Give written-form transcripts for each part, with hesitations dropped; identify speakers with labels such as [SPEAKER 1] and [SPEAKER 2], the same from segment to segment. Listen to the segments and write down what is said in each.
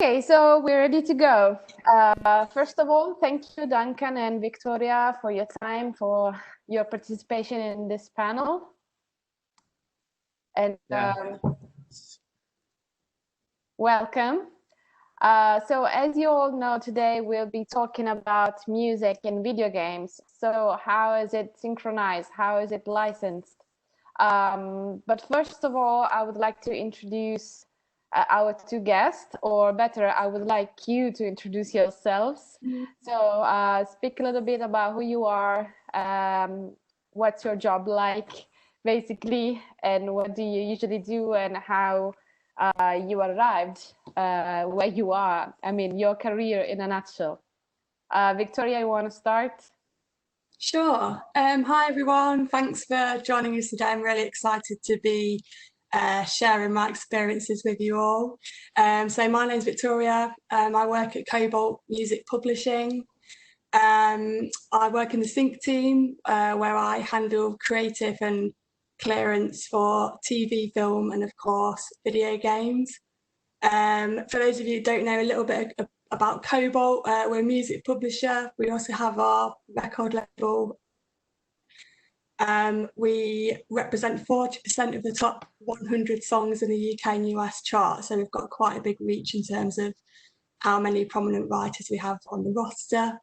[SPEAKER 1] Okay, so we're ready to go. First of all, thank you, Duncan and Victoria, for your time, for your participation in this panel. And welcome. So as you all know, today we'll be talking about music in video games. So how is it synchronized? How is it licensed? But first of all, I would like to introduce our two guests, or better, I would like you to introduce yourselves. So speak a little bit about who you are, what's your job like, basically, and what do you usually do, and how you arrived where you are. I mean, your career in a nutshell. Victoria, you want to start?
[SPEAKER 2] Sure. Hi, everyone. Thanks for joining us today. I'm really excited to be sharing my experiences with you all. So my name's Victoria. I work at Kobalt Music Publishing. I work in the Synch team where I handle creative and clearance for TV, film, and of course, video games. For those of you who don't know a little bit about Kobalt, we're a music publisher. We also have our record label. We represent 40% of the top 100 songs in the UK and US chart, so we've got quite a big reach in terms of how many prominent writers we have on the roster.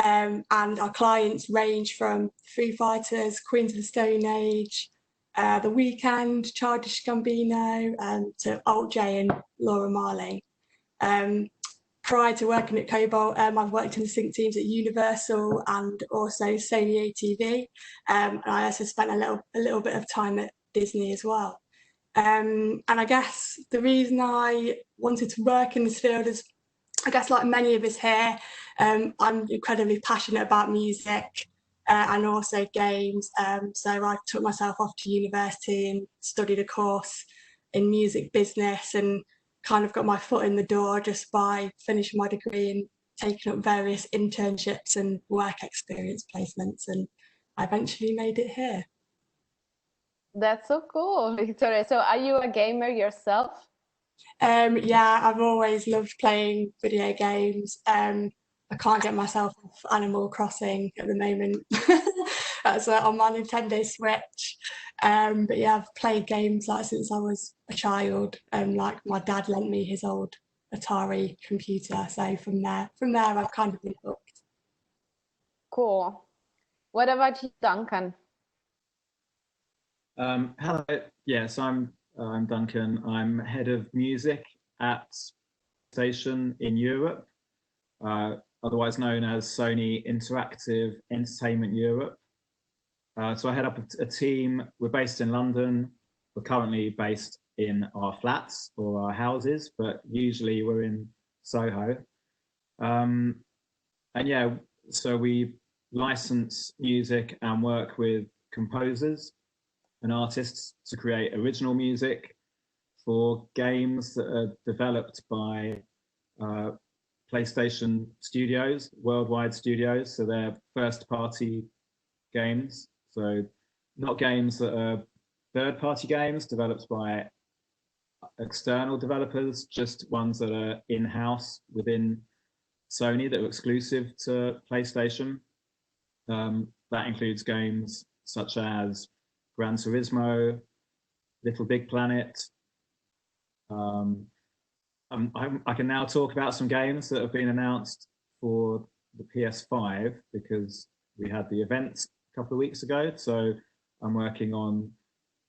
[SPEAKER 2] And our clients range from Foo Fighters, Queens of the Stone Age, The Weeknd, Childish Gambino, to Alt J and Laura Marley. Prior to working at Kobalt, I've worked in the sync teams at Universal and also Sony ATV. And I also spent a little bit of time at Disney as well. And I guess the reason I wanted to work in this field is, I guess like many of us here, I'm incredibly passionate about music and also games. So I took myself off to university and studied a course in music business and kind of got my foot in the door just by finishing my degree and taking up various internships and work experience placements, and I eventually made it here.
[SPEAKER 1] That's so cool, Victoria. So are you a gamer yourself?
[SPEAKER 2] Yeah, I've always loved playing video games. I can't get myself off Animal Crossing at the moment. That's on my Nintendo Switch. But yeah, I've played games like since I was a child. Like my dad lent me his old Atari computer, so from there I've kind of been hooked.
[SPEAKER 1] Cool. What about you, Duncan?
[SPEAKER 3] Hello. Yes, I'm Duncan. I'm head of music at Station in Europe, otherwise known as Sony Interactive Entertainment Europe. So I head up a team. We're based in London. We're currently based in our flats or our houses, but usually we're in Soho. And yeah, so we license music and work with composers and artists to create original music for games that are developed by PlayStation studios, worldwide studios. So they're first-party games. So not games that are third-party games developed by external developers, just ones that are in-house within Sony that are exclusive to PlayStation. That includes games such as Gran Turismo, Little Big Planet. I can now talk about some games that have been announced for the PS5 because we had the event a couple of weeks ago. So I'm working on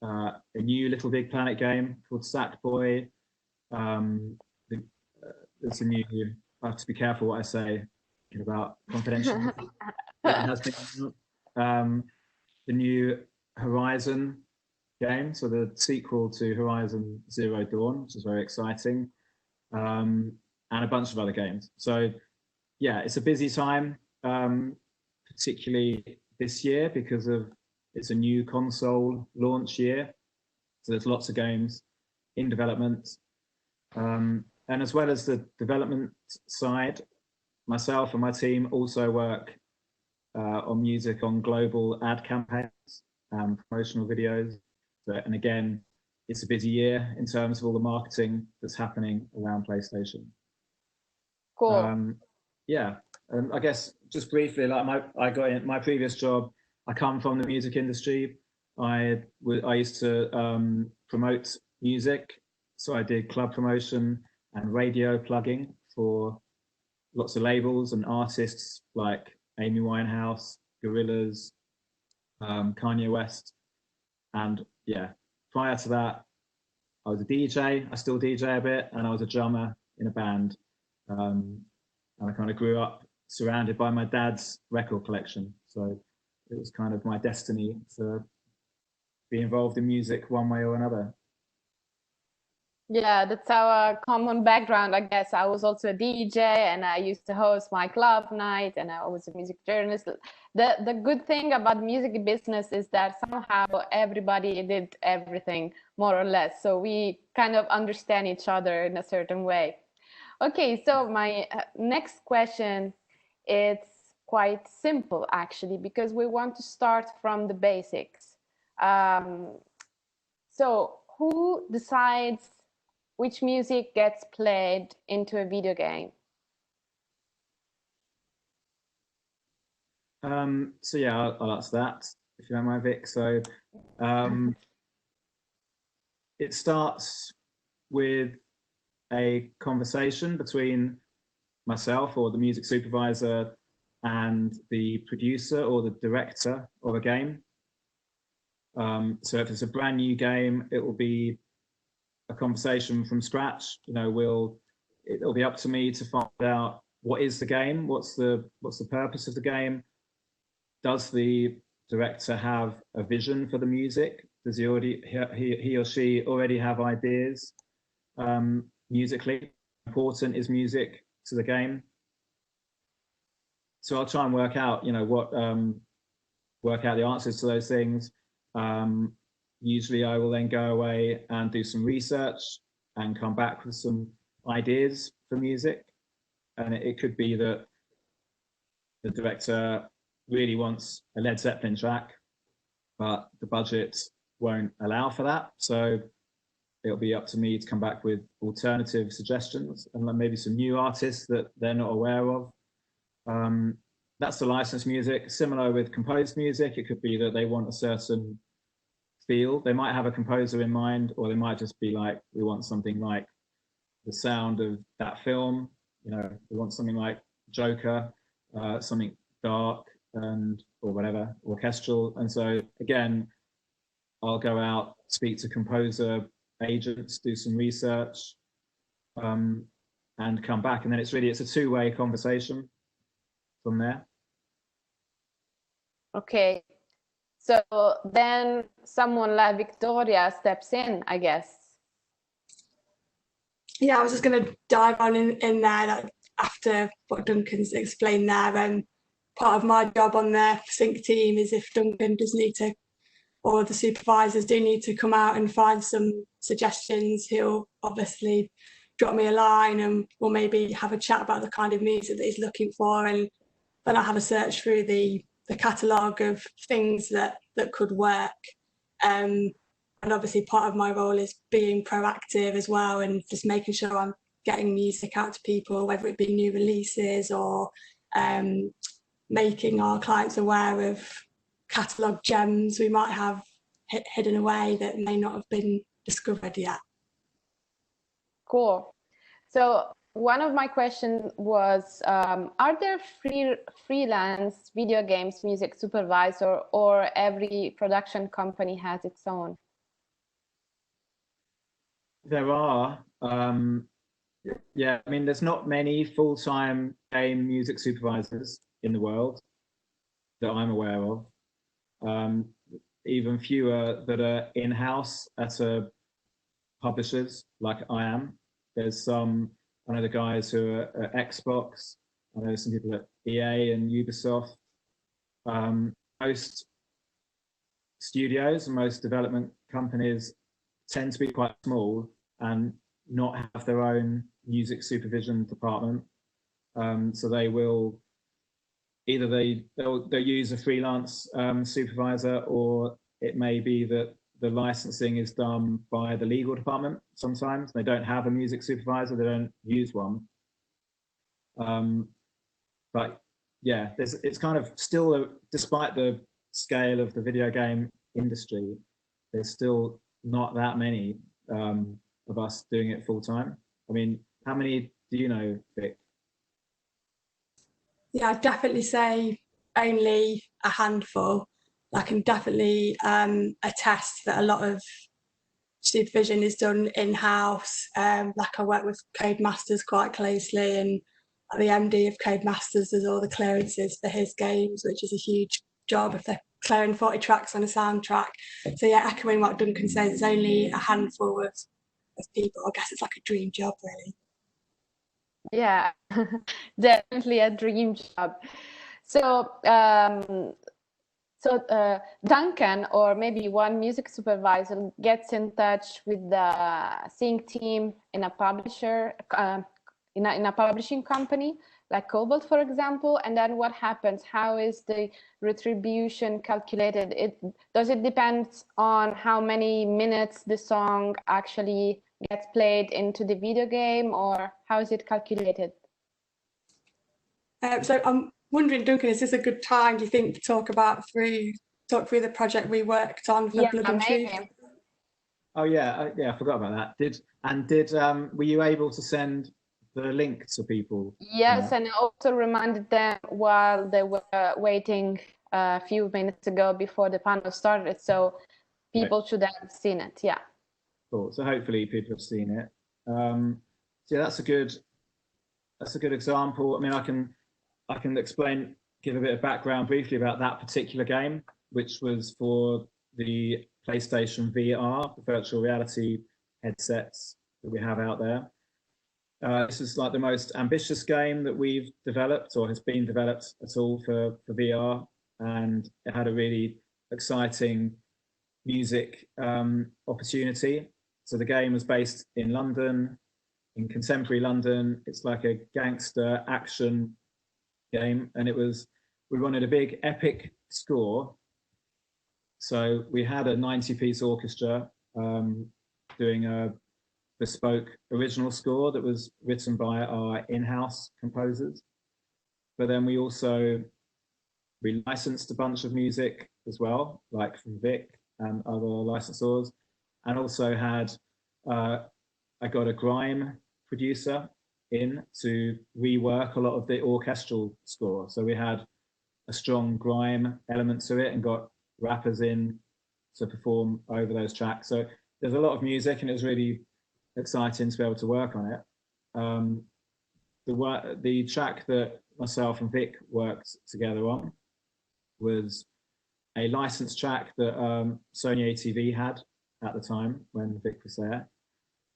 [SPEAKER 3] a new Little Big Planet game called Sackboy. There's a new, I have to be careful what I say about confidential. It has been the new Horizon game, so the sequel to Horizon Zero Dawn, which is very exciting, and a bunch of other games. So yeah, it's a busy time, particularly this year because it's a new console launch year. So there's lots of games in development. And as well as the development side, myself and my team also work on music on global ad campaigns and promotional videos. And again, it's a busy year in terms of all the marketing that's happening around PlayStation.
[SPEAKER 1] Cool.
[SPEAKER 3] Yeah, and I guess just briefly, like I got in my previous job. I come from the music industry. I used to promote music, so I did club promotion and radio plugging for lots of labels and artists like Amy Winehouse, Gorillaz, Kanye West, and yeah. Prior to that, I was a DJ. I still DJ a bit, and I was a drummer in a band. And I kind of grew up surrounded by my dad's record collection, so it was kind of my destiny to be involved in music one way or another.
[SPEAKER 1] Yeah, that's our common background, I guess. I was also a DJ and I used to host my club night and I was a music journalist. The good thing about music business is that somehow everybody did everything more or less. So we kind of understand each other in a certain way. Okay, so my next question, it's quite simple actually, because we want to start from the basics. So who decides which music gets played into a video game?
[SPEAKER 3] So yeah, I'll answer that if you don't mind, Vic. So it starts with a conversation between myself or the music supervisor and the producer or the director of a game. So if it's a brand new game, it will be a conversation from scratch. You know, it'll be up to me to find out what is the game, what's the purpose of the game. Does the director have a vision for the music? Does he or she already have ideas musically? Important is music to the game. So I'll try and work out, you know, work out the answers to those things. Usually I will then go away and do some research and come back with some ideas for music. And it could be that the director really wants a Led Zeppelin track, but the budget won't allow for that. So it'll be up to me to come back with alternative suggestions and maybe some new artists that they're not aware of. That's the licensed music. Similar with composed music, it could be that they want a certain feel. They might have a composer in mind, or they might just be like, we want something like the sound of that film. You know, we want something like Joker, something dark and or whatever, orchestral. And so again, I'll go out, speak to composer agents, do some research, and come back. And then it's a two-way conversation from there.
[SPEAKER 1] Okay. So then someone like Victoria steps in, I guess.
[SPEAKER 2] Yeah, I was just going to dive on in there, like, after what Duncan's explained there. Part of my job on the Synch team is if Duncan does need to, or the supervisors do need to come out and find some suggestions, he'll obviously drop me a line and we'll maybe have a chat about the kind of music that he's looking for. And then I have a search through the catalogue of things that could work. And obviously part of my role is being proactive as well and just making sure I'm getting music out to people, whether it be new releases or making our clients aware of catalogue gems we might have hidden away that may not have been discovered yet.
[SPEAKER 1] Cool. So one of my questions was, are there freelance video games music supervisor, or every production company has its own?
[SPEAKER 3] There are. Yeah, I mean, there's not many full-time game music supervisors in the world that I'm aware of. Even fewer that are in-house at publishers like I am. There's some, I know the guys who are at Xbox, I know some people at EA and Ubisoft. Most studios and most development companies tend to be quite small and not have their own music supervision department. So they will either they'll use a freelance supervisor, or it may be that the licensing is done by the legal department. Sometimes they don't have a music supervisor, they don't use one. But yeah, it's kind of still, despite the scale of the video game industry, there's still not that many of us doing it full time. I mean, how many do you know, Vic?
[SPEAKER 2] Yeah, I'd definitely say only a handful. I can definitely attest that a lot of supervision is done in-house. Like I work with Codemasters quite closely, and the MD of Codemasters does all the clearances for his games, which is a huge job if they're clearing 40 tracks on a soundtrack. So yeah, echoing what Duncan says, it's only a handful of people. I guess it's like a dream job, really.
[SPEAKER 1] Yeah, definitely a dream job. So, Duncan, or maybe one music supervisor, gets in touch with the Synch team in a publisher, in a publishing company like Kobalt, for example. And then what happens? How is the retribution calculated? Does it depend on how many minutes the song actually gets played into the video game, or how is it calculated?
[SPEAKER 2] So I'm wondering, Duncan, is this a good time, do you think, to talk through the project we worked on for Blood and Truth?
[SPEAKER 3] Oh yeah, I forgot about that. Were you able to send the link to people?
[SPEAKER 1] Yes, and I also reminded them while they were waiting a few minutes ago before the panel started, so people should have seen it. Yeah.
[SPEAKER 3] Cool. So hopefully people have seen it. So yeah, that's a good example. I mean, I can give a bit of background briefly about that particular game, which was for the PlayStation VR, the virtual reality headsets that we have out there. This is like the most ambitious game that we've developed or has been developed at all for VR, and it had a really exciting music opportunity. So the game was based in London, in contemporary London. It's like a gangster action game, and we wanted a big epic score. So we had a 90-piece orchestra doing a bespoke original score that was written by our in-house composers. But then we licensed a bunch of music as well, like from Vic and other licensors, and also had I got a grime producer in to rework a lot of the orchestral score. So we had a strong grime element to it and got rappers in to perform over those tracks. So there's a lot of music, and it was really exciting to be able to work on it. The track that myself and Vic worked together on was a licensed track that Sony ATV had at the time when Vic was there.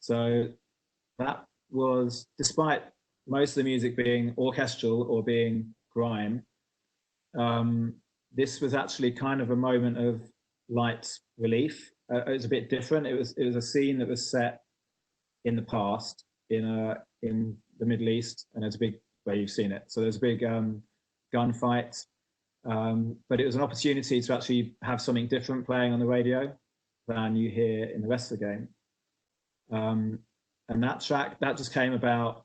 [SPEAKER 3] So that was, despite most of the music being orchestral or being grime, this was actually kind of a moment of light relief. It was a bit different. It was a scene that was set in the past in the Middle East, and it's a big, where you've seen it. So there's a big gunfight, but it was an opportunity to actually have something different playing on the radio than you hear in the rest of the game. And that track, that just came about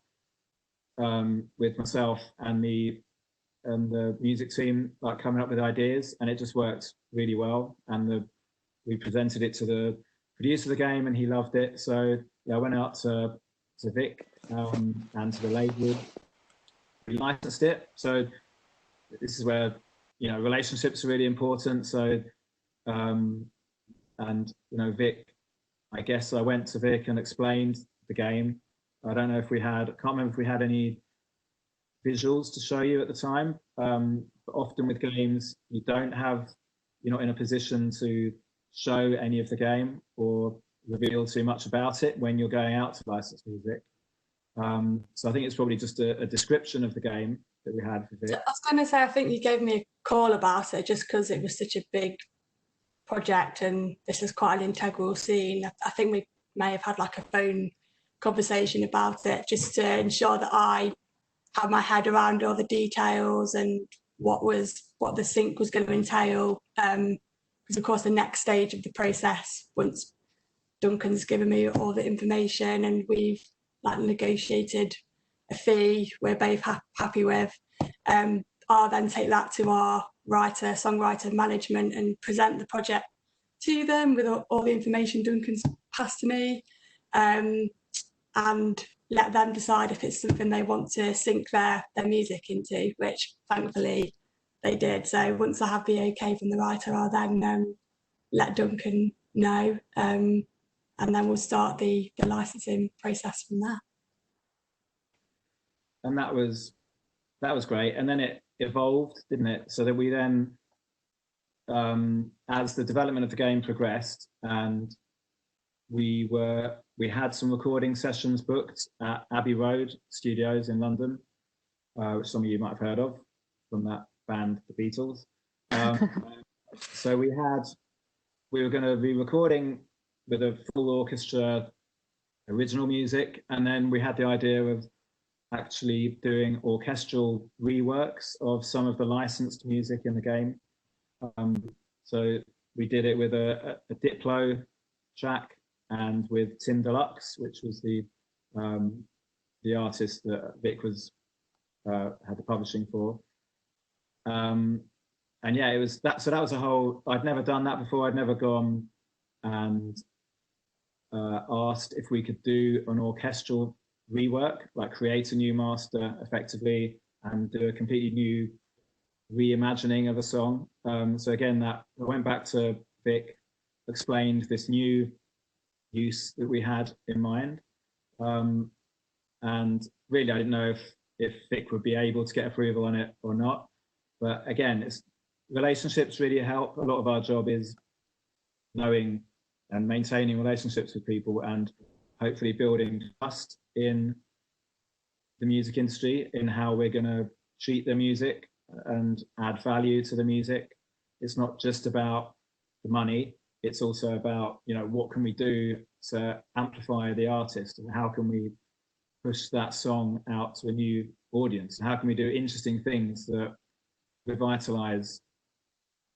[SPEAKER 3] with myself and the music team, like coming up with ideas, and it just worked really well. And we presented it to the producer of the game, and he loved it. So yeah, I went out to Vic and to the label. We licensed it. So this is where, you know, relationships are really important. So and you know, Vic, I guess I went to Vic and explained the game. I don't know if we had, I can't remember if we had any visuals to show you at the time. But often with games, you're not in a position to show any of the game or reveal too much about it when you're going out to license music. So I think it's probably just a description of the game that we had for Vic.
[SPEAKER 2] I was going to say, I think you gave me a call about it just because it was such a big project and this is quite an integral scene. I think we may have had like a phone conversation about it just to ensure that I had my head around all the details and what the sync was going to entail. Because of course the next stage of the process, once Duncan's given me all the information and we've like negotiated a fee, we're both happy with. I'll then take that to our writer, songwriter management and present the project to them with all the information Duncan's passed to me, and let them decide if it's something they want to sync their music into, which thankfully they did. So once I have the okay from the writer, I'll then let Duncan know, and then we'll start the licensing process from there.
[SPEAKER 3] And that was great. And then it evolved, didn't it? So that we then, as the development of the game progressed, and we had some recording sessions booked at Abbey Road Studios in London, which some of you might have heard of from that band, the Beatles. So we were going to be recording with a full orchestra, original music, and then we had the idea of actually doing orchestral reworks of some of the licensed music in the game. So we did it with a Diplo track and with Tim Deluxe, which was the artist that Vic was had the publishing for. And yeah, it was that. So that was a whole. I'd never done that before. I'd never gone and asked if we could do an orchestral rework, like create a new master effectively and do a completely new reimagining of a song. So again, that I went back to Vic, explained this new use that we had in mind, and really I didn't know if Vic would be able to get approval on it or not. But again, relationships really help. A lot of our job is knowing and maintaining relationships with people and hopefully building trust in the music industry, in how we're going to treat the music and add value to the music. It's not just about the money, it's also about, what can we do to amplify the artist, and how can we push that song out to a new audience, and how can we do interesting things that revitalize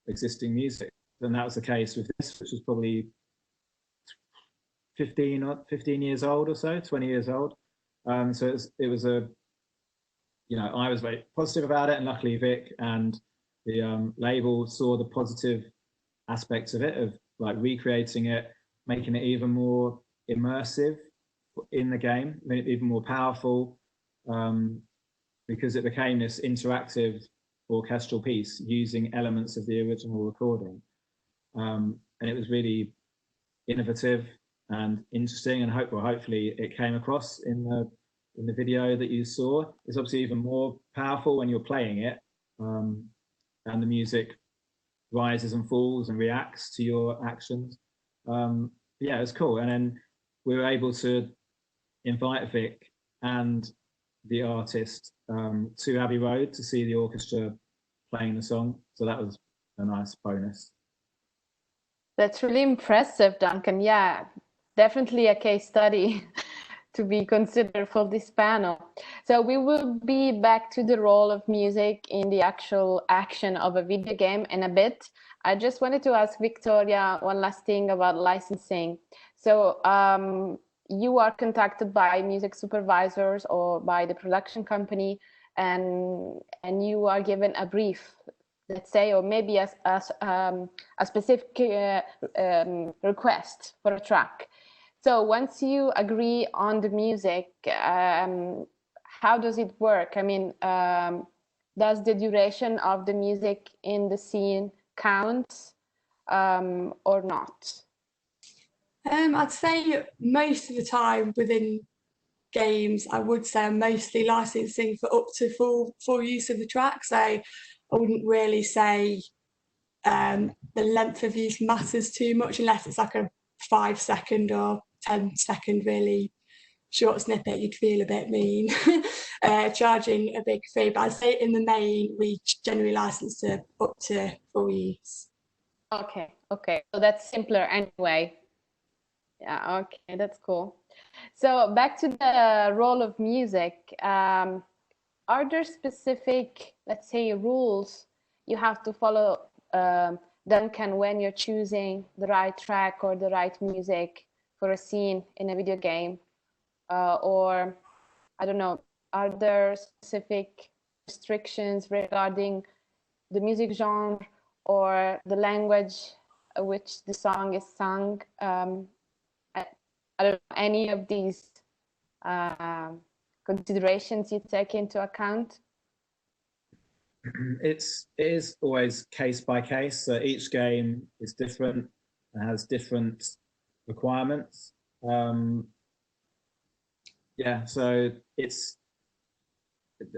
[SPEAKER 3] existing music. And that was the case with this, which was probably 15 years old or so, 20 years old. So it was I was very positive about it, and luckily Vic and the label saw the positive aspects of it, of like recreating it, making it even more immersive in the game, even more powerful, because it became this interactive orchestral piece using elements of the original recording. And it was really innovative and interesting, and hopefully it came across in the video that you saw. It's obviously even more powerful when you're playing it, and the music rises and falls and reacts to your actions. Yeah, it was cool. And then we were able to invite Vic and the artist to Abbey Road to see the orchestra playing the song. So that was a nice bonus.
[SPEAKER 1] That's really impressive, Duncan. Yeah, definitely a case study to be considered for this panel. So we will be back to the role of music in the actual action of a video game in a bit. I just wanted to ask Victoria one last thing about licensing. So you are contacted by music supervisors or by the production company, and you are given a brief, let's say, or maybe a specific request for a track. So once you agree on the music, how does it work? I mean, does the duration of the music in the scene count or not?
[SPEAKER 2] I'd say most of the time within games, I would say I'm mostly licensing for up to full use of the track. So I wouldn't really say the length of use matters too much, unless it's like a 5-second or 10-second really short snippet. You'd feel a bit mean charging a big fee. But I'd say in the main, we generally license to up to full use.
[SPEAKER 1] Okay, so that's simpler anyway. Yeah, okay, that's cool. So back to the role of music. Are there specific, let's say, rules you have to follow, Duncan, when you're choosing the right track or the right music for a scene in a video game? Or, I don't know, are there specific restrictions regarding the music genre or the language which the song is sung? I don't know, any of these considerations you take into account?
[SPEAKER 3] It is always case by case. So each game is different and has different requirements. Yeah, so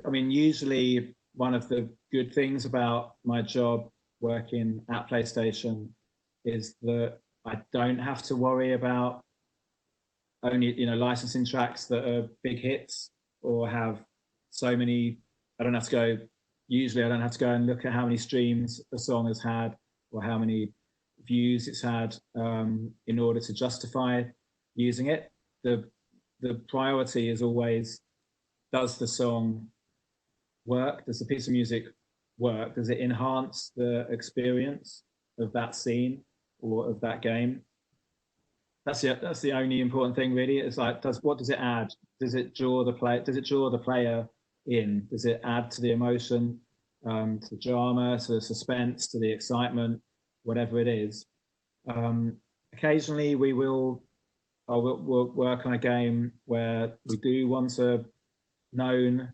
[SPEAKER 3] I mean, usually one of the good things about my job working at PlayStation is that I don't have to worry about only, licensing tracks that are big hits or have so many. Usually I don't have to go and look at how many streams a song has had or how many views it's had in order to justify using it. The priority is always, does the song work? Does the piece of music work? Does it enhance the experience of that scene or of that game? That's the only important thing, really. It's like, what does it add? Does it draw the player in? Does it add to the emotion, to the drama, to the suspense, to the excitement, whatever it is? Occasionally, we'll work on a game where we do want a known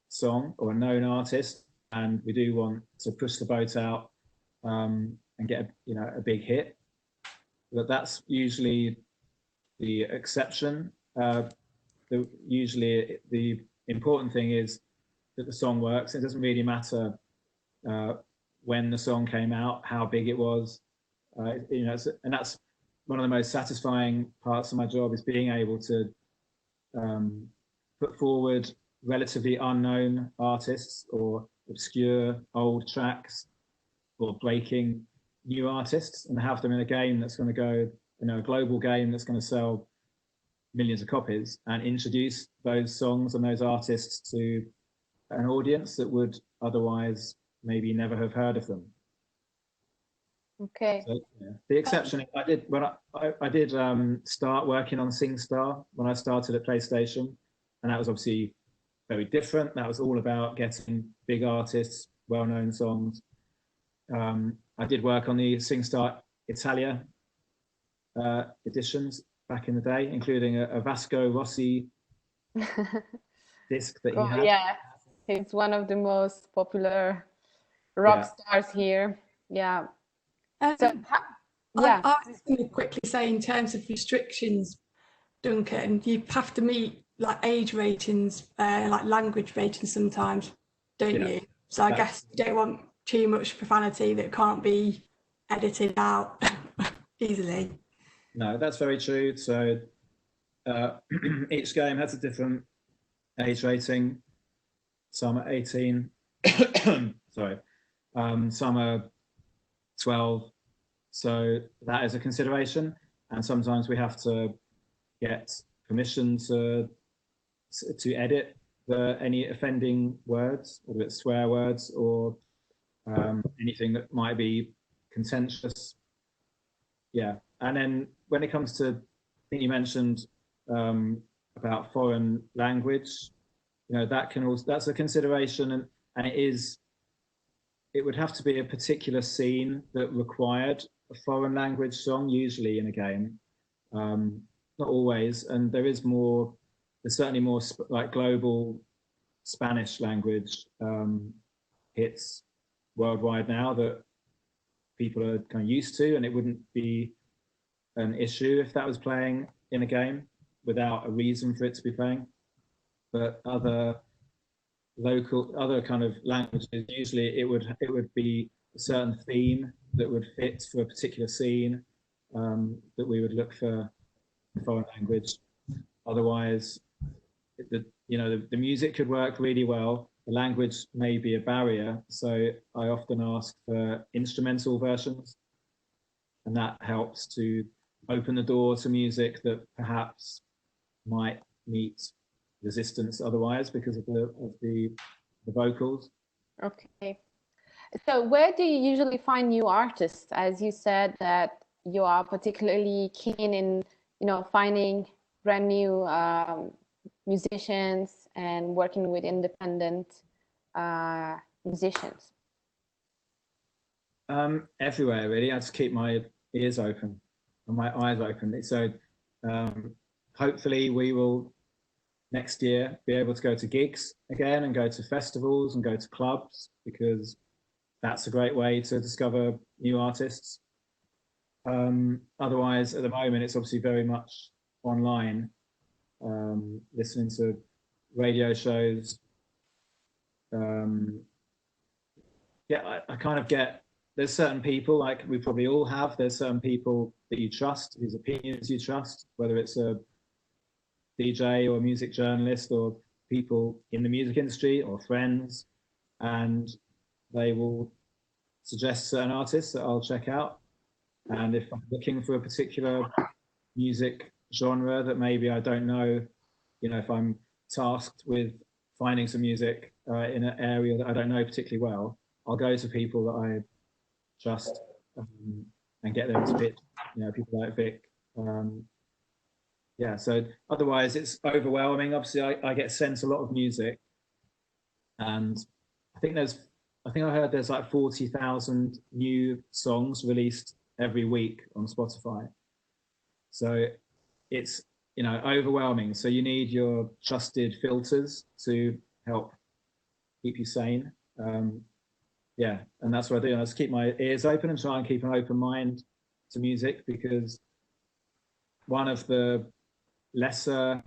[SPEAKER 3] song or a known artist, and we do want to push the boat out and get a big hit. But that's usually the exception. Usually the important thing is that the song works. It doesn't really matter when the song came out, how big it was. And that's one of the most satisfying parts of my job, is being able to put forward relatively unknown artists or obscure old tracks or breaking new artists and have them in a game that's going to go, a global game that's going to sell millions of copies, and introduce those songs and those artists to an audience that would otherwise maybe never have heard of them.
[SPEAKER 1] Okay.
[SPEAKER 3] So, yeah. The exception, I did start working on SingStar when I started at PlayStation, and that was obviously very different. That was all about getting big artists, well-known songs. I did work on the SingStar Italia editions back in the day, including a Vasco Rossi disc that he had.
[SPEAKER 1] Yeah, he's one of the most popular rock stars here. Yeah.
[SPEAKER 2] I was going to quickly say, in terms of restrictions, Duncan, you have to meet like age ratings, like language ratings sometimes, don't you? So I guess you don't want too much profanity that can't be edited out easily.
[SPEAKER 3] No, that's very true. So each game has a different age rating. Some are 18, sorry, some are 12. So that is a consideration. And sometimes we have to get permission to edit any offending words, whether it's swear words or anything that might be contentious. Yeah. And then when it comes to, I think you mentioned about foreign language, that can also, that's a consideration, and it would have to be a particular scene that required a foreign language song, usually in a game. Not always, and there's certainly more like global Spanish language hits worldwide now that people are kind of used to, and it wouldn't be an issue if that was playing in a game without a reason for it to be playing. But other kind of languages, usually it would be a certain theme that would fit for a particular scene, that we would look for foreign language. Otherwise, the music could work really well. The language may be a barrier, so I often ask for instrumental versions, and that helps to open the door to music that perhaps might meet resistance otherwise because of the vocals.
[SPEAKER 1] Okay. So where do you usually find new artists? As you said that you are particularly keen in, finding brand new musicians and working with independent musicians?
[SPEAKER 3] Everywhere, really. I just keep my ears open and my eyes open. So hopefully we will next year be able to go to gigs again and go to festivals and go to clubs, because that's a great way to discover new artists. Otherwise, at the moment, it's obviously very much online, listening to radio shows. I kind of get, there's certain people, like we probably all have, there's certain people that you trust, whose opinions you trust, whether it's a DJ or a music journalist or people in the music industry or friends, and they will suggest certain artists that I'll check out. And if I'm looking for a particular music genre that maybe I don't know, if I'm tasked with finding some music in an area that I don't know particularly well, I'll go to people that I trust and get them to pitch, people like Vic. So otherwise it's overwhelming. Obviously, I get sent a lot of music, and I think I heard there's like 40,000 new songs released every week on Spotify. So it's, overwhelming. So you need your trusted filters to help keep you sane. And that's what I do. I just keep my ears open and try and keep an open mind to music, because one of the lesser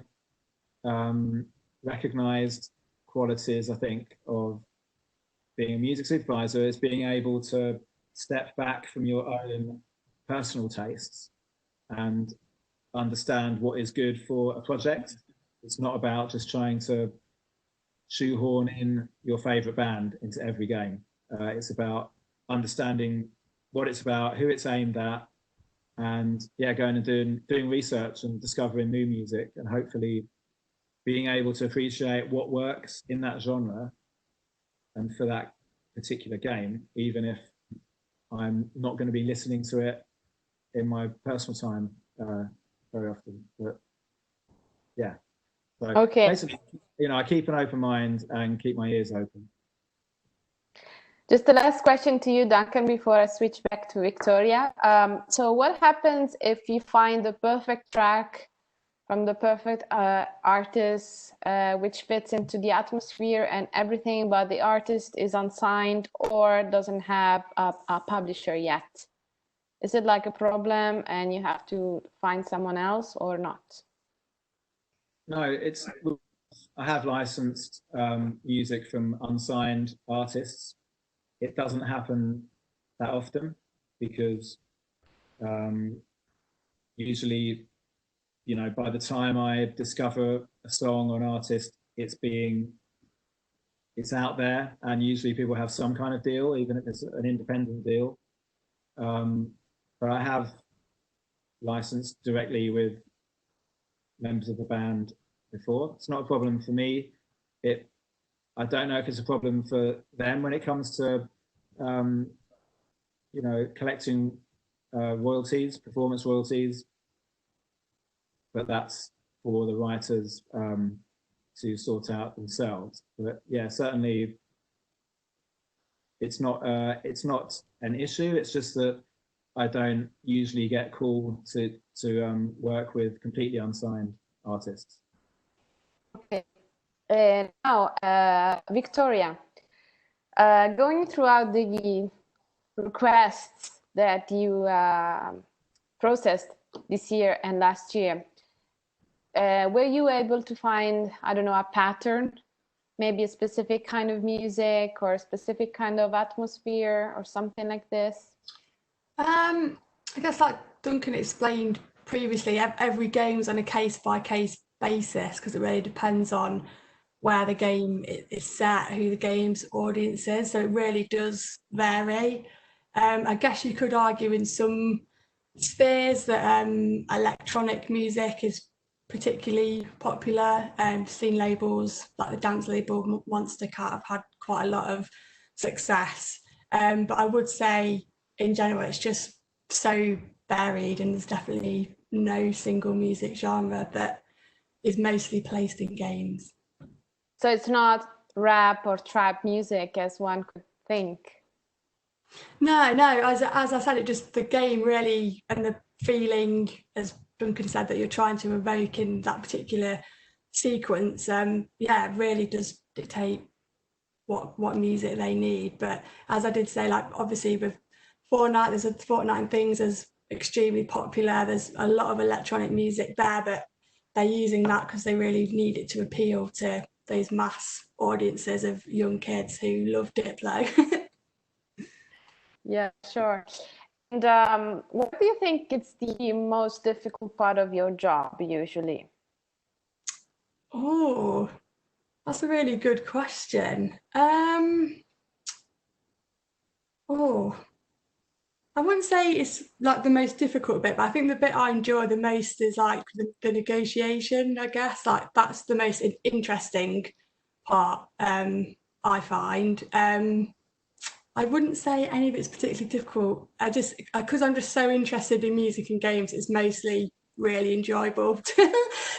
[SPEAKER 3] recognized qualities, I think, of being a music supervisor is being able to step back from your own personal tastes and understand what is good for a project. It's not about just trying to shoehorn in your favorite band into every game. It's about understanding what it's about, who it's aimed at, and going and doing research and discovering new music, and hopefully being able to appreciate what works in that genre and for that particular game, even if I'm not going to be listening to it in my personal time very often. But so
[SPEAKER 1] okay.
[SPEAKER 3] Basically, I keep an open mind and keep my ears open.
[SPEAKER 1] Just the last question to you, Duncan, before I switch back to Victoria. So what happens if you find the perfect track from the perfect artist, which fits into the atmosphere, and everything but the artist is unsigned or doesn't have a publisher yet? Is it like a problem and you have to find someone else or not?
[SPEAKER 3] No, I have licensed music from unsigned artists. It doesn't happen that often because usually, by the time I discover a song or an artist, it's out there, and usually people have some kind of deal, even if it's an independent deal. But I have licensed directly with members of the band before. It's not a problem for me. I don't know if it's a problem for them when it comes to collecting royalties, performance royalties, but that's for the writers to sort out themselves. But certainly it's not an issue. It's just that I don't usually get called to work with completely unsigned artists.
[SPEAKER 1] Okay. Now, Victoria, going throughout the requests that you processed this year and last year, were you able to find, I don't know, a pattern, maybe a specific kind of music or a specific kind of atmosphere or something like this?
[SPEAKER 2] I guess like Duncan explained previously, every game's on a case-by-case basis because it really depends on where the game is set, who the game's audience is, so it really does vary. I guess you could argue in some spheres that electronic music is particularly popular. Scene labels like the dance label Monster Cat have had quite a lot of success, but I would say in general it's just so varied, and there's definitely no single music genre that is mostly placed in games.
[SPEAKER 1] So it's not rap or trap music as one could think.
[SPEAKER 2] No, as I said, it just the game really, and the feeling, as Duncan said, that you're trying to evoke in that particular sequence, yeah, it really does dictate what music they need. But as I did say, like obviously with Fortnite, there's a Fortnite and things is extremely popular. There's a lot of electronic music there, but they're using that because they really need it to appeal to those mass audiences of young kids who love Diplo.
[SPEAKER 1] Yeah, sure. And what do you think is the most difficult part of your job usually?
[SPEAKER 2] Oh, that's a really good question. Oh, I wouldn't say it's like the most difficult bit, but I think the bit I enjoy the most is like the negotiation, I guess. Like that's the most interesting part, I find. I wouldn't say any of it's particularly difficult. Because I'm just so interested in music and games, it's mostly really enjoyable,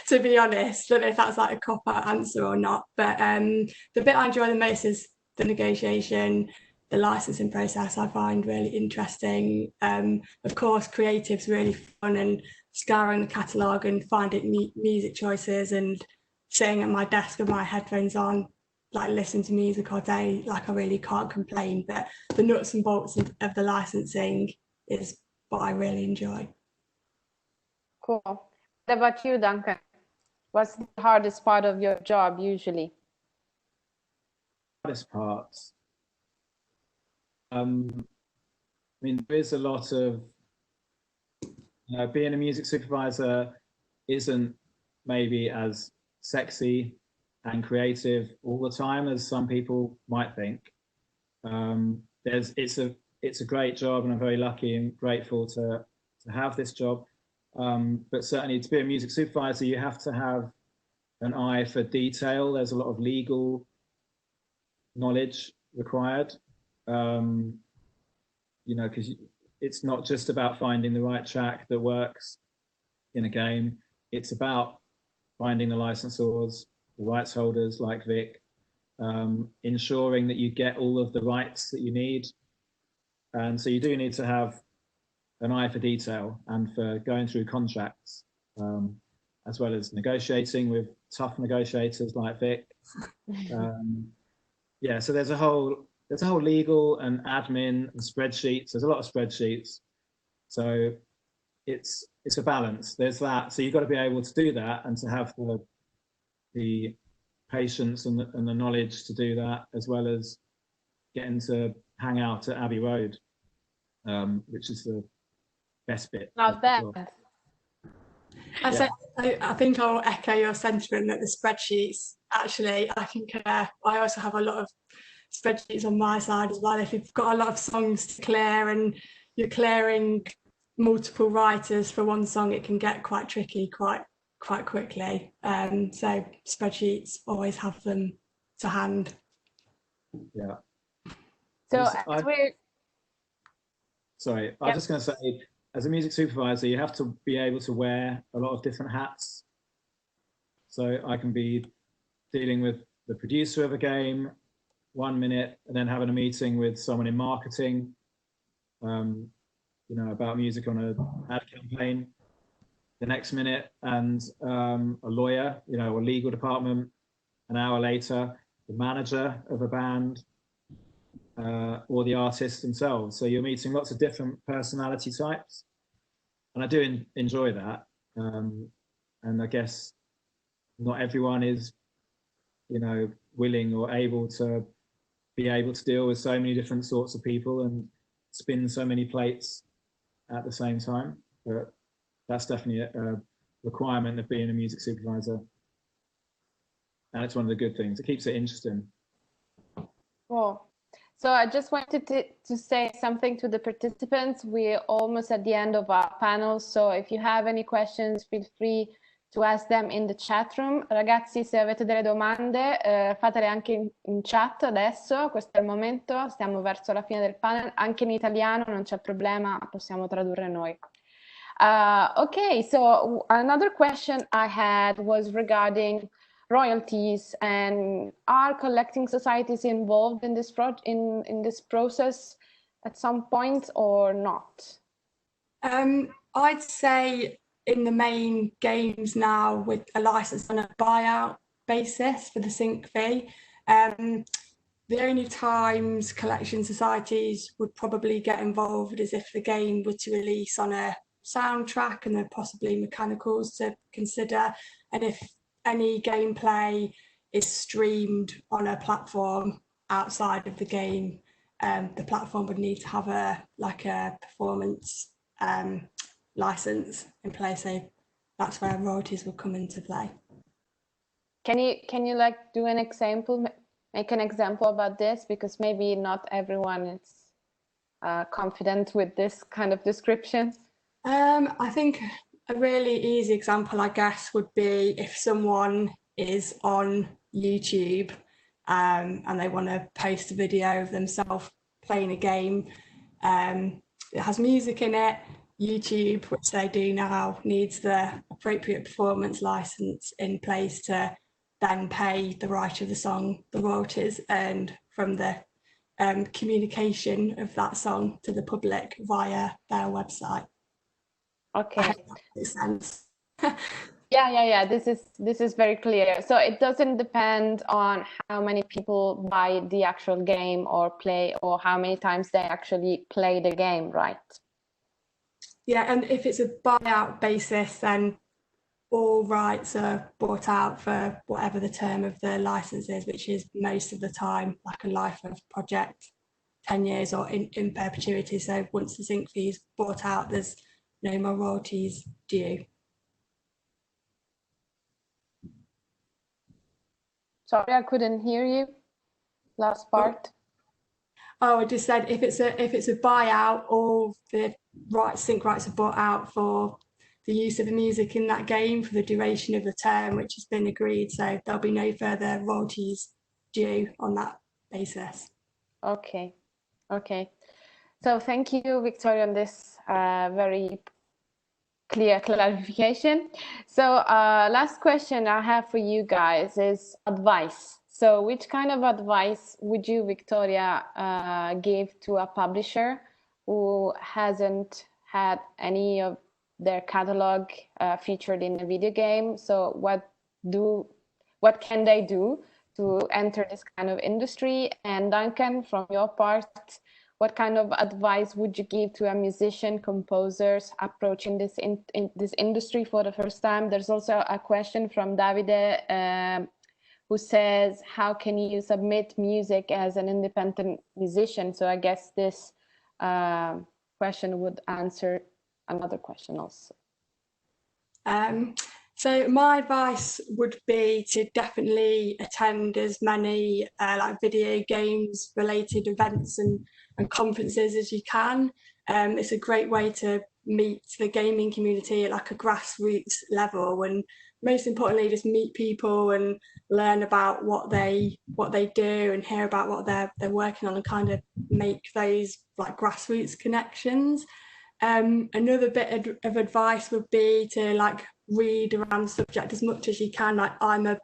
[SPEAKER 2] to be honest. I don't know if that's like a cop-out answer or not, but the bit I enjoy the most is the negotiation, the licensing process I find really interesting. Of course, creative's really fun, and scouring the catalogue and finding music choices and sitting at my desk with my headphones on, like listen to music all day, like I really can't complain. But the nuts and bolts of the licensing is what I really enjoy.
[SPEAKER 1] Cool. What about you, Duncan? What's the hardest part of your job usually?
[SPEAKER 3] Hardest parts. I mean, there is a lot of being a music supervisor isn't maybe as sexy and creative all the time as some people might think. It's a great job, and I'm very lucky and grateful to have this job. But certainly to be a music supervisor, you have to have an eye for detail. There's a lot of legal knowledge required. You know, because it's not just about finding the right track that works in a game. It's about finding the licensors, the rights holders like Vic, ensuring that you get all of the rights that you need. And so you do need to have an eye for detail and for going through contracts, as well as negotiating with tough negotiators like Vic. Yeah, so there's a whole legal and admin and spreadsheets. There's a lot of spreadsheets. So it's a balance. There's that. So you've got to be able to do that and to have the patience and the knowledge to do that, as well as getting to hang out at Abbey Road, which is the best bit.
[SPEAKER 1] Not bad.
[SPEAKER 2] I think I'll echo your sentiment that the spreadsheets, actually, I think I also have a lot of spreadsheets on my side as well. If you've got a lot of songs to clear and you're clearing multiple writers for one song, it can get quite tricky quite quickly. So spreadsheets, always have them to hand.
[SPEAKER 3] Yeah.
[SPEAKER 1] So
[SPEAKER 3] sorry, I was just going to say, as a music supervisor, you have to be able to wear a lot of different hats. So I can be dealing with the producer of a game 1 minute, and then having a meeting with someone in marketing, you know, about music on an ad campaign the next minute, and a lawyer, you know, or legal department an hour later, the manager of a band, or the artists themselves. So you're meeting lots of different personality types, and I do enjoy that. And I guess not everyone is, you know, willing or able to deal with so many different sorts of people and spin so many plates at the same time. But that's definitely a requirement of being a music supervisor, and it's one of the good things. It keeps it interesting.
[SPEAKER 1] Cool. So I just wanted to say something to the participants. We're almost at the end of our panel, so if you have any questions, feel free to ask them in the chat room. Ragazzi, se avete delle domande, fatele anche in chat adesso, questo è il momento, stiamo verso la fine del panel, anche in italiano, non c'è problema, possiamo tradurre noi. Okay, so another question I had was regarding royalties, and are collecting societies involved in this in this process at some point or not?
[SPEAKER 2] I'd say in the main games now, with a license on a buyout basis for the sync fee. The only times collection societies would probably get involved is if the game were to release on a soundtrack and there are possibly mechanicals to consider, and if any gameplay is streamed on a platform outside of the game, the platform would need to have a performance license in place. So that's where royalties will come into play.
[SPEAKER 1] Can you like do an example, make an example about this, because maybe not everyone is confident with this kind of description?
[SPEAKER 2] I think a really easy example, I guess, would be if someone is on YouTube and they want to post a video of themselves playing a game. It has music in it. YouTube, which they do now, needs the appropriate performance license in place to then pay the writer of the song the royalties earned from the communication of that song to the public via their website.
[SPEAKER 1] Okay.
[SPEAKER 2] I hope that makes sense.
[SPEAKER 1] Yeah. This is very clear. So it doesn't depend on how many people buy the actual game or play, or how many times they actually play the game, right?
[SPEAKER 2] Yeah, and if it's a buyout basis, then all rights are bought out for whatever the term of the license is, which is most of the time like a life of project, 10 years or in perpetuity. So once the sync fee is bought out, there's no more royalties due.
[SPEAKER 1] Sorry, I couldn't hear you. Last part.
[SPEAKER 2] Oh, I just said if it's a buyout, all the sync rights are bought out for the use of the music in that game for the duration of the term, which has been agreed. So there'll be no further royalties due on that basis.
[SPEAKER 1] Okay. So thank you, Victoria, on this very clear clarification. So last question I have for you guys is advice. So which kind of advice would you, Victoria, give to a publisher who hasn't had any of their catalog featured in a video game? So what can they do to enter this kind of industry? And Duncan, from your part, what kind of advice would you give to a musician, composers approaching this this industry for the first time? There's also a question from Davide who says, how can you submit music as an independent musician? So I guess this question would answer another question also.
[SPEAKER 2] So my advice would be to definitely attend as many like video games related events and conferences as you can. It's a great way to meet the gaming community at like a grassroots level, and most importantly just meet people and learn about what they do and hear about what they're working on, and kind of make those like grassroots connections. Another bit of advice would be to like read around the subject as much as you can. Like I'm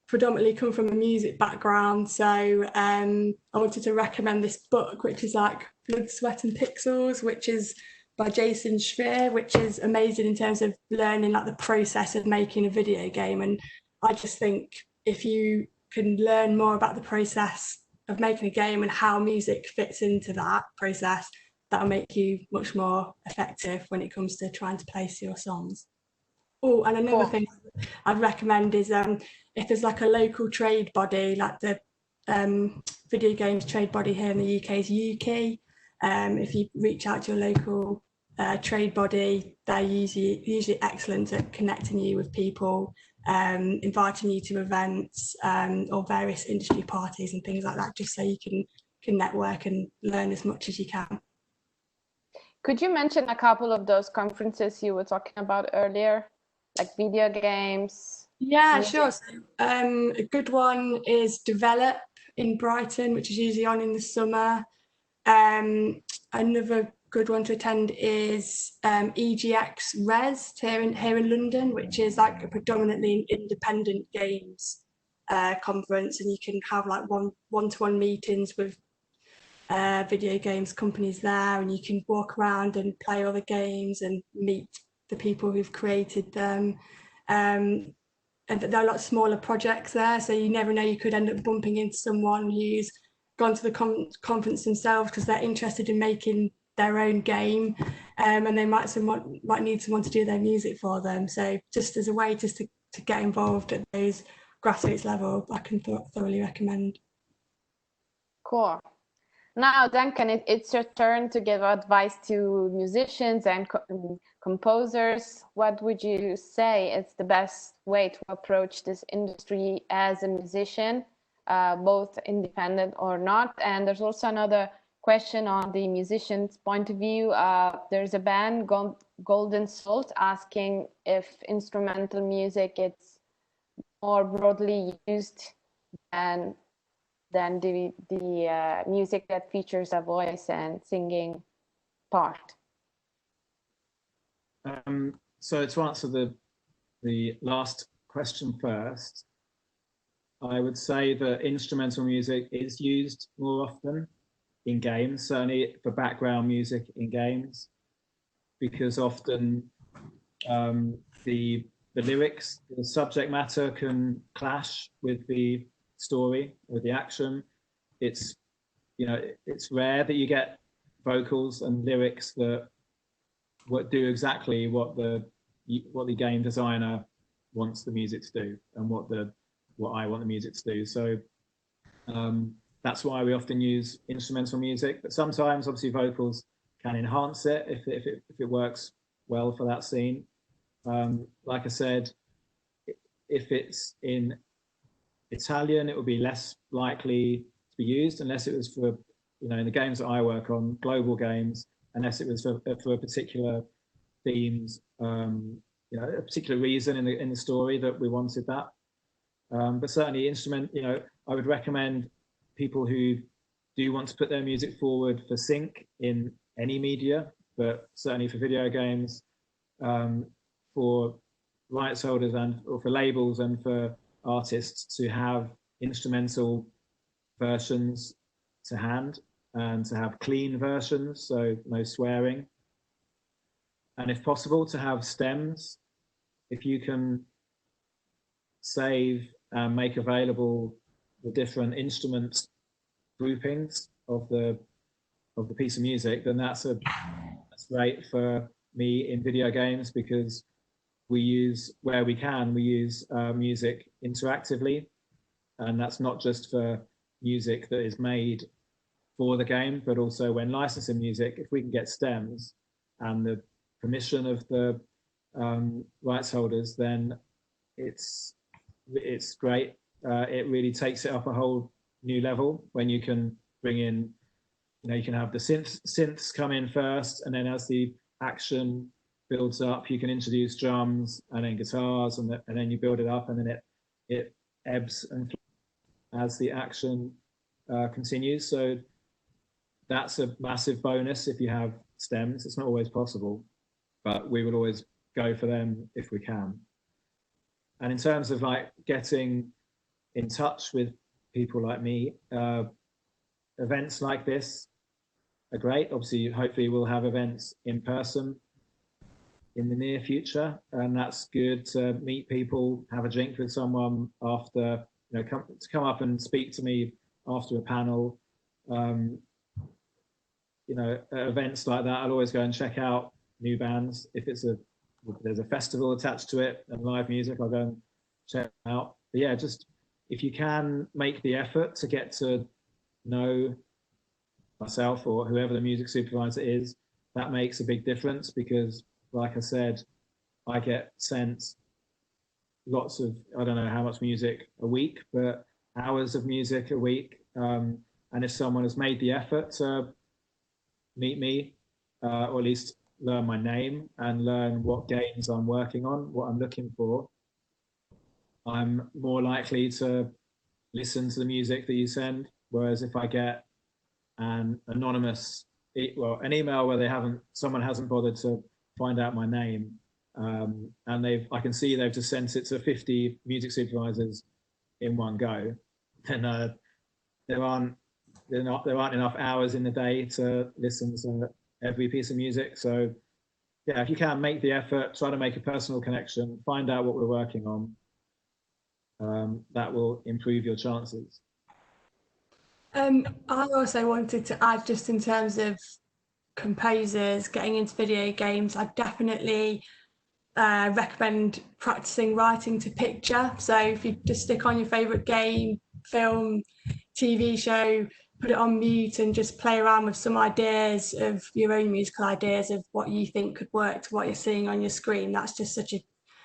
[SPEAKER 2] predominantly come from a music background, so I wanted to recommend this book, which is like Blood, Sweat and Pixels, which is by Jason Schreier, which is amazing in terms of learning like the process of making a video game. And I just think if you can learn more about the process of making a game and how music fits into that process, that'll make you much more effective when it comes to trying to place your songs. Oh, and another thing I'd recommend is if there's like a local trade body, like the video games trade body here in the UK is Yuki. If you reach out to your local trade body, they're usually excellent at connecting you with people, inviting you to events or various industry parties and things like that, just so you can network and learn as much as you can.
[SPEAKER 1] Could you mention a couple of those conferences you were talking about earlier, like video games?
[SPEAKER 2] Yeah, sure. So, a good one is Develop in Brighton, which is usually on in the summer. Another good one to attend is EGX Res here in London, which is like a predominantly independent games conference, and you can have like one-to-one meetings with video games companies there, and you can walk around and play other games and meet the people who've created them. And there are a lot of smaller projects there, so you never know, you could end up bumping into someone who's gone to the conference themselves because they're interested in making their own game, and they might need someone to do their music for them. So just as a way just to get involved at those grassroots level, I can thoroughly recommend.
[SPEAKER 1] Cool. Now, Duncan, it's your turn to give advice to musicians and composers. What would you say is the best way to approach this industry as a musician, both independent or not? And there's also another question on the musician's point of view. There's a band, Golden Salt, asking if instrumental music is more broadly used than the music that features a voice and singing part.
[SPEAKER 3] So to answer the last question first, I would say that instrumental music is used more often in games, certainly for background music in games, because often the lyrics, the subject matter can clash with the story, with the action. It's rare that you get vocals and lyrics that do exactly what the game designer wants the music to do and what I want the music to do. So that's why we often use instrumental music, but sometimes obviously vocals can enhance it if it works well for that scene. Like I said, if it's in Italian, it would be less likely to be used unless it was for, in the games that I work on, global games, unless it was for a particular themes, a particular reason in the story that we wanted that. But certainly I would recommend people who do want to put their music forward for sync in any media, but certainly for video games, for rights holders or for labels and for artists to have instrumental versions to hand and to have clean versions, so no swearing. And if possible, to have stems. If you can save and make available the different instrument groupings of the piece of music, then that's great for me in video games, because we use music interactively, and that's not just for music that is made for the game, but also when licensing music, if we can get stems and the permission of the rights holders, then it's great. It really takes it up a whole new level when you can bring in, you can have the synths come in first, and then as the action builds up, you can introduce drums and then guitars, and then you build it up, and then it ebbs and flows as the action continues. So that's a massive bonus if you have stems. It's not always possible, but we would always go for them if we can. And in terms of like getting in touch with people like me, events like this are great. Obviously, hopefully we'll have events in person in the near future, and that's good to meet people, have a drink with someone after, come up and speak to me after a panel. At events like that, I'll always go and check out new bands. If there's a festival attached to it and live music, I'll go and check it out. But yeah, just if you can make the effort to get to know myself or whoever the music supervisor is, that makes a big difference, because like I said, I get sent lots of, I don't know how much music a week, but hours of music a week. And if someone has made the effort to meet me, or at least learn my name and learn what games I'm working on, what I'm looking for, I'm more likely to listen to the music that you send. Whereas if I get an anonymous an email where someone hasn't bothered to find out my name, and I can see they've just sent it to 50 music supervisors in one go, then there aren't enough hours in the day to listen to every piece of music. So yeah, if you can, make the effort, try to make a personal connection, find out what we're working on. That will improve your chances.
[SPEAKER 2] I also wanted to add, just in terms of composers getting into video games, I definitely recommend practicing writing to picture. So if you just stick on your favourite game, film, TV show, put it on mute and just play around with some ideas of your own musical ideas of what you think could work to what you're seeing on your screen. That's just such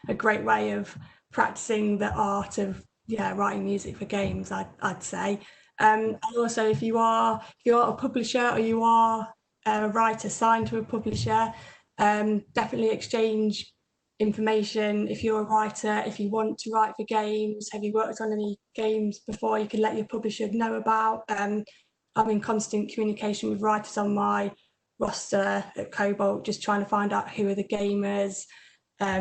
[SPEAKER 2] a great way of practicing the art of writing music for games, I'd say. And also, if you are a publisher or you are a writer signed to a publisher, definitely exchange information. If you're a writer, if you want to write for games, have you worked on any games before, you can let your publisher know about. I'm in constant communication with writers on my roster at Kobalt, just trying to find out who are the gamers,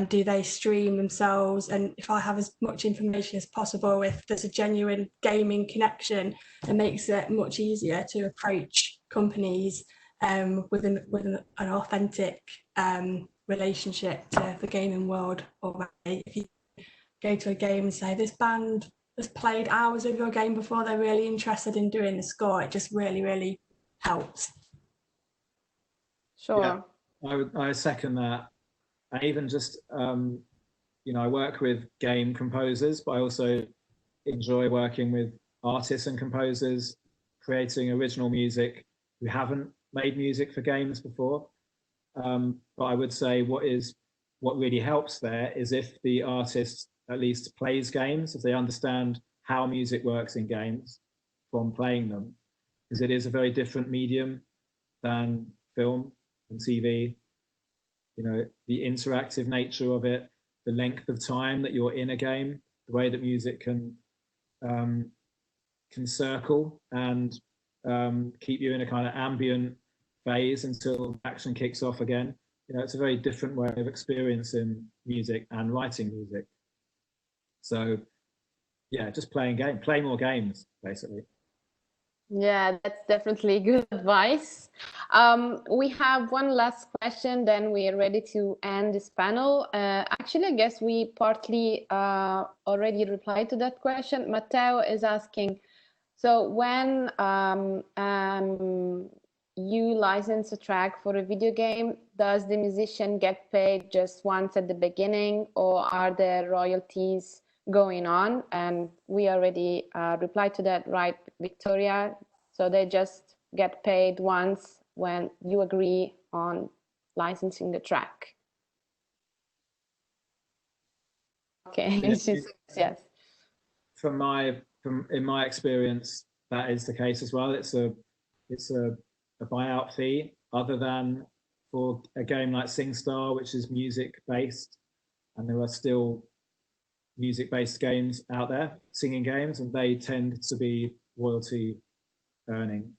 [SPEAKER 2] do they stream themselves, and if I have as much information as possible, if there's a genuine gaming connection, it makes it much easier to approach companies with an authentic relationship to the gaming world already. If you go to a game and say, this band has played hours of your game before, they're really interested in doing the score, it just really helps.
[SPEAKER 1] Sure.
[SPEAKER 3] Yeah, I second that. And even just, I work with game composers, but I also enjoy working with artists and composers, creating original music who haven't made music for games before. But I would say what really helps there is if the artist at least plays games, if they understand how music works in games from playing them, because it is a very different medium than film and TV. The interactive nature of it, the length of time that you're in a game, the way that music can circle and keep you in a kind of ambient phase until action kicks off again. It's a very different way of experiencing music and writing music. So yeah, just play more games, basically.
[SPEAKER 1] Yeah, that's definitely good advice. We have one last question, then we are ready to end this panel. Actually, I guess we partly already replied to that question. Matteo is asking, so when you license a track for a video game, does the musician get paid just once at the beginning, or are there royalties going on? And we already replied to that, right, Victoria? So they just get paid once when you agree on licensing the track. Okay,
[SPEAKER 3] Yeah,
[SPEAKER 1] she says yes.
[SPEAKER 3] In my experience, that is the case as well. It's a buyout fee, other than for a game like SingStar, which is music based, and there are still music based games out there, singing games, and they tend to be royalty earning.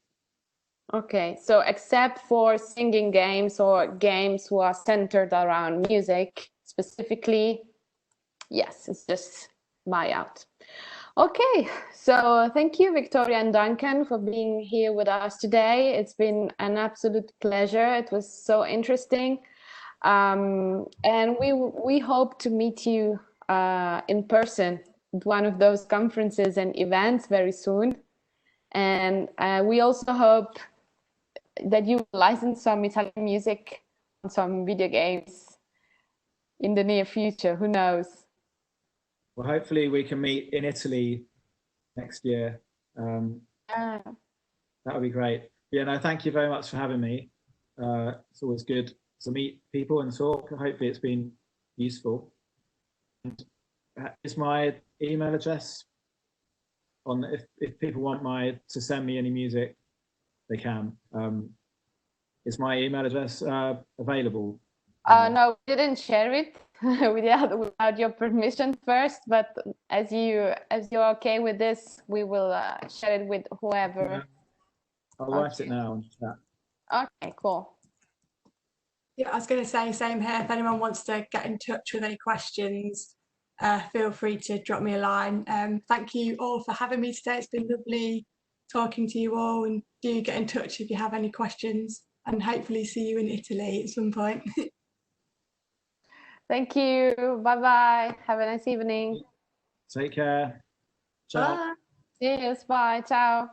[SPEAKER 1] Okay, so except for singing games or games who are centered around music specifically, yes, it's just buyout. Okay, so thank you, Victoria and Duncan, for being here with us today. It's been an absolute pleasure. It was so interesting. And we hope to meet you in person at one of those conferences and events very soon. And we also hope that you will license some Italian music on some video games in the near future. Who knows?
[SPEAKER 3] Well, hopefully we can meet in Italy next year. That would be great. Yeah, no, thank you very much for having me. It's always good to meet people and talk. Hopefully it's been useful. And is my email address on, if people want to send me any music, they can. Is my email address available?
[SPEAKER 1] No, we didn't share it without your permission first, but as you're okay with this, we will share it with whoever.
[SPEAKER 3] I'll write it now on chat.
[SPEAKER 1] Okay, cool.
[SPEAKER 2] Yeah, I was going to say, same here. If anyone wants to get in touch with any questions, feel free to drop me a line. Thank you all for having me today. It's been lovely talking to you all, and do get in touch if you have any questions, and hopefully see you in Italy at some point.
[SPEAKER 1] Thank you. Bye-bye. Have a nice evening.
[SPEAKER 3] Take care. Ciao.
[SPEAKER 2] Bye.
[SPEAKER 1] Cheers. Bye. Ciao.